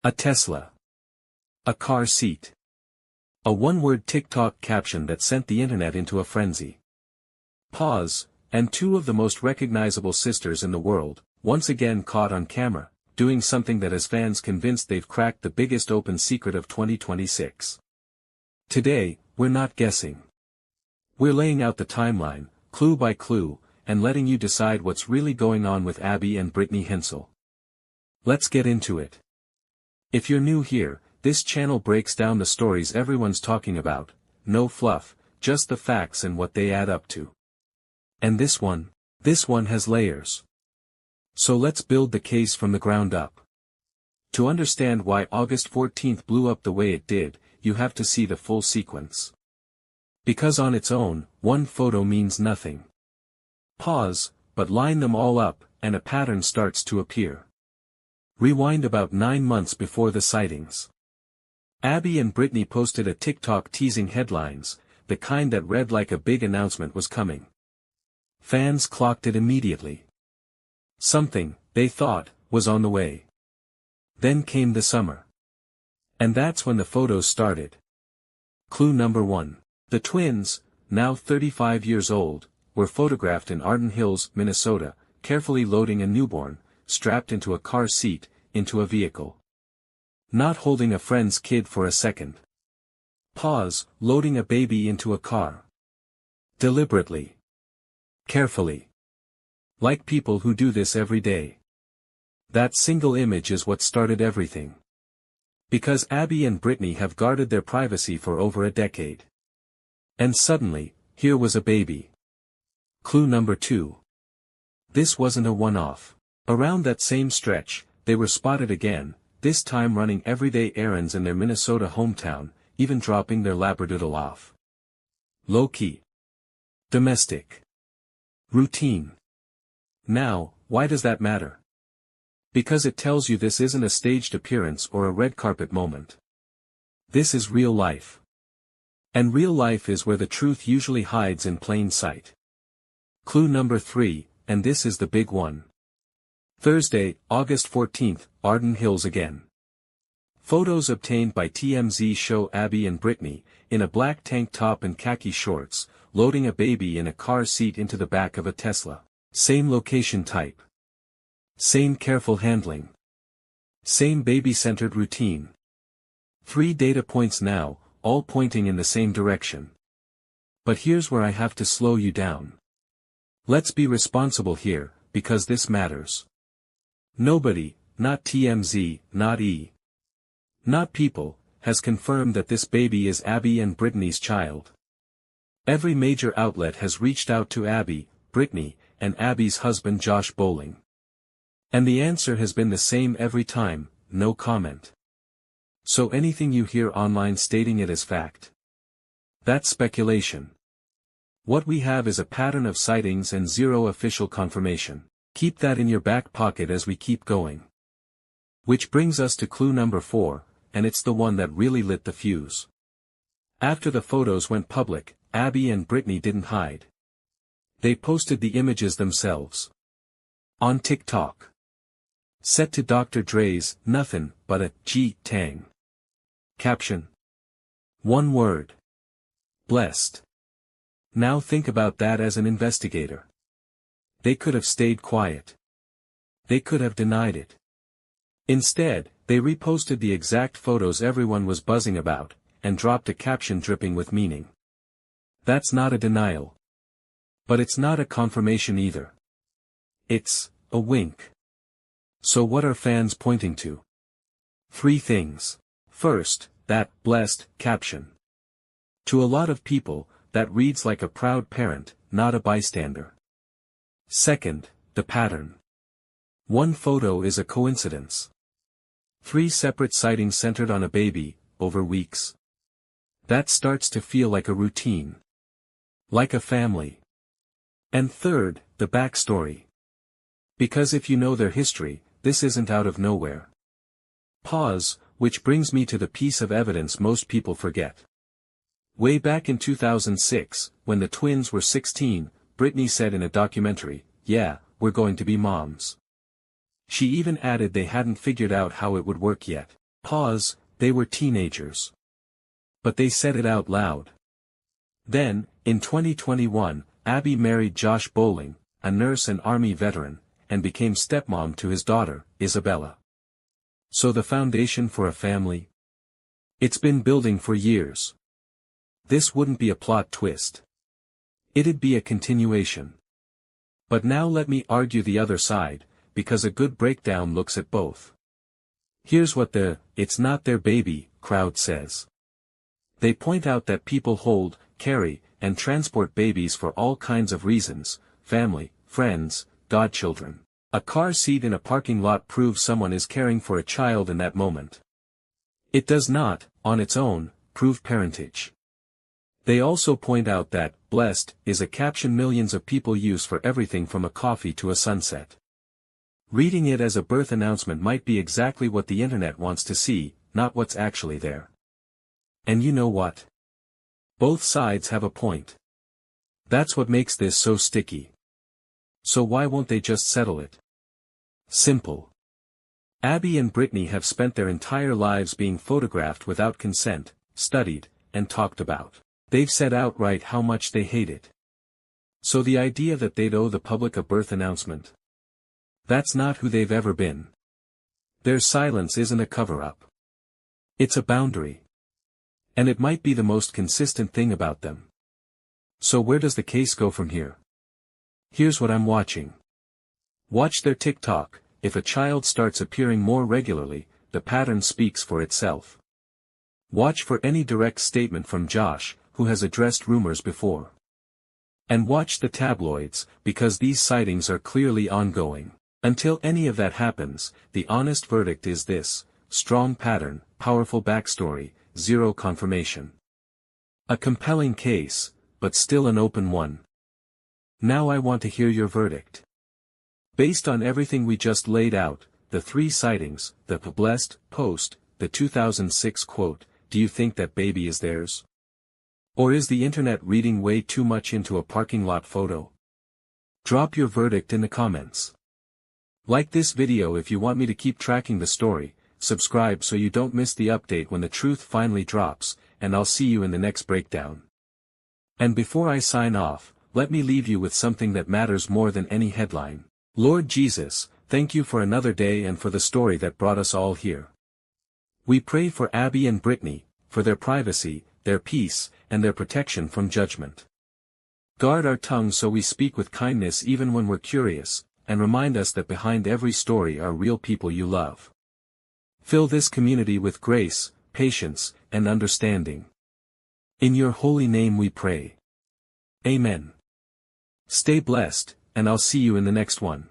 A Tesla. A car seat. A one-word TikTok caption that sent the internet into a frenzy. Pause, and two of the most recognizable sisters in the world, once again caught on camera, doing something that has fans convinced they've cracked the biggest open secret of 2026. Today, we're not guessing. We're laying out the timeline, clue by clue, and letting you decide what's really going on with Abby and Brittany Hensel. Let's get into it. If you're new here, this channel breaks down the stories everyone's talking about, no fluff, just the facts and what they add up to. And this one has layers. So let's build the case from the ground up. To understand why August 14th blew up the way it did, you have to see the full sequence. Because on its own, one photo means nothing. Pause, but line them all up, and a pattern starts to appear. Rewind about 9 months before the sightings. Abby and Brittany posted a TikTok teasing headlines, the kind that read like a big announcement was coming. Fans clocked it immediately. Something, they thought, was on the way. Then came the summer. And that's when the photos started. Clue number 1. The twins, now 35 years old, were photographed in Arden Hills, Minnesota, carefully loading a newborn, strapped into a car seat, into a vehicle. Not holding a friend's kid for a second. Pause, loading a baby into a car. Deliberately. Carefully. Like people who do this every day. That single image is what started everything. Because Abby and Brittany have guarded their privacy for over a decade. And suddenly, here was a baby. Clue number 2. This wasn't a one-off. Around that same stretch, they were spotted again, this time running everyday errands in their Minnesota hometown, even dropping their labradoodle off. Low-key. Domestic. Routine. Now, why does that matter? Because it tells you this isn't a staged appearance or a red carpet moment. This is real life. And real life is where the truth usually hides in plain sight. Clue number 3, and this is the big one. Thursday, August 14th, Arden Hills again. Photos obtained by TMZ show Abby and Brittany, in a black tank top and khaki shorts, loading a baby in a car seat into the back of a Tesla. Same location type. Same careful handling. Same baby-centered routine. 3 data points now, all pointing in the same direction. But here's where I have to slow you down. Let's be responsible here, because this matters. Nobody, not TMZ, not E! Not People, has confirmed that this baby is Abby and Brittany's child. Every major outlet has reached out to Abby, Brittany, and Abby's husband Josh Bowling. And the answer has been the same every time, no comment. So anything you hear online stating it as fact. That's speculation. What we have is a pattern of sightings and zero official confirmation. Keep that in your back pocket as we keep going. Which brings us to clue number 4, and it's the one that really lit the fuse. After the photos went public, Abby and Brittany didn't hide. They posted the images themselves. On TikTok. Set to Dr. Dre's, nothing but a G-tang. Caption. One word. Blessed. Now think about that as an investigator. They could have stayed quiet. They could have denied it. Instead, they reposted the exact photos everyone was buzzing about, and dropped a caption dripping with meaning. That's not a denial. But it's not a confirmation either. It's a wink. So what are fans pointing to? 3 things. First, that blessed caption. To a lot of people, that reads like a proud parent, not a bystander. Second, the pattern. One photo is a coincidence. 3 separate sightings centered on a baby, over weeks. That starts to feel like a routine. Like a family. And third, the backstory. Because if you know their history, this isn't out of nowhere. Pause, which brings me to the piece of evidence most people forget. Way back in 2006, when the twins were 16, Brittany said in a documentary, "Yeah, we're going to be moms." She even added they hadn't figured out how it would work yet. Pause, they were teenagers. But they said it out loud. Then, in 2021, Abby married Josh Bowling, a nurse and Army veteran, and became stepmom to his daughter, Isabella. So the foundation for a family? It's been building for years. This wouldn't be a plot twist. It'd be a continuation. But now let me argue the other side, because a good breakdown looks at both. Here's what the "it's not their baby" crowd says. They point out that people hold, carry, and transport babies for all kinds of reasons: family, friends, godchildren. A car seat in a parking lot proves someone is caring for a child in that moment. It does not, on its own, prove parentage. They also point out that "blessed" is a caption millions of people use for everything from a coffee to a sunset. Reading it as a birth announcement might be exactly what the internet wants to see, not what's actually there. And you know what? Both sides have a point. That's what makes this so sticky. So why won't they just settle it? Simple. Abby and Brittany have spent their entire lives being photographed without consent, studied, and talked about. They've said outright how much they hate it. So the idea that they'd owe the public a birth announcement? That's not who they've ever been. Their silence isn't a cover-up. It's a boundary. And it might be the most consistent thing about them. So where does the case go from here? Here's what I'm watching. Watch their TikTok. If a child starts appearing more regularly, the pattern speaks for itself. Watch for any direct statement from Josh, who has addressed rumors before. And watch the tabloids, because these sightings are clearly ongoing. Until any of that happens, the honest verdict is this: strong pattern, powerful backstory, zero confirmation. A compelling case, but still an open one. Now I want to hear your verdict. Based on everything we just laid out, the 3 sightings, the blessed post, the 2006 quote, do you think that baby is theirs? Or is the internet reading way too much into a parking lot photo? Drop your verdict in the comments. Like this video if you want me to keep tracking the story, subscribe so you don't miss the update when the truth finally drops, and I'll see you in the next breakdown. And before I sign off, let me leave you with something that matters more than any headline. Lord Jesus, thank you for another day and for the story that brought us all here. We pray for Abby and Brittany, for their privacy, their peace, and their protection from judgment. Guard our tongue so we speak with kindness even when we're curious, and remind us that behind every story are real people you love. Fill this community with grace, patience, and understanding. In your holy name we pray. Amen. Stay blessed, and I'll see you in the next one.